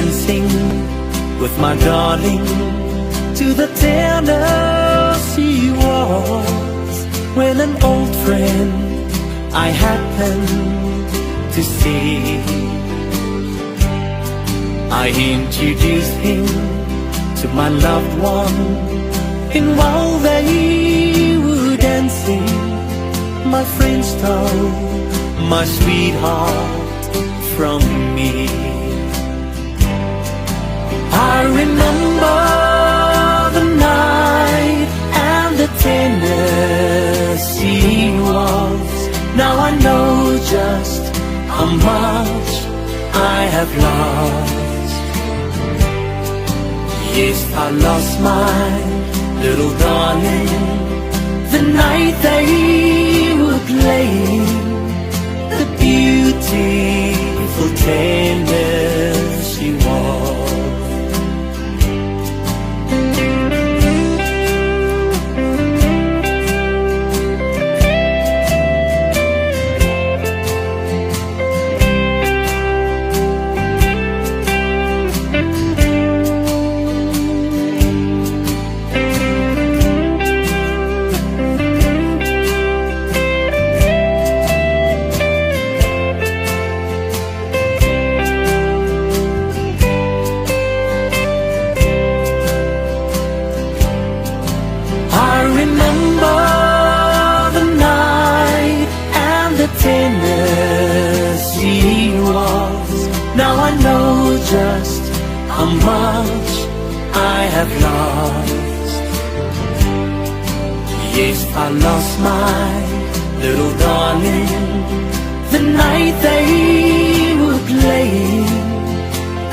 dancing with my darling to the Tennessee waltz, when an old friend I happened to see. I introduced him to my loved one, and while they were dancing, my friend stole my sweetheart from me. I remember the night and the Tennessee waltz. Now I know just how much I have lost. Yes, I lost my little darling the night they were playing the beautiful Tennessee waltz. Tennessee waltz. Now I know just how much I have lost. Yes, I lost my little darling the night they were playing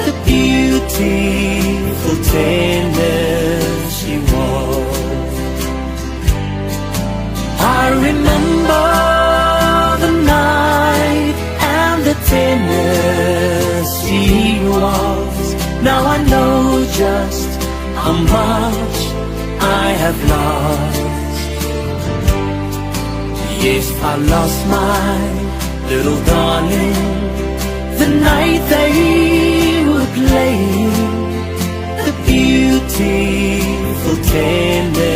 the beautiful Tennessee waltz. I remember Tennessee waltz. Now I know just how much I have lost. Yes, I lost my little darling the night they were playing the beautiful Tennessee.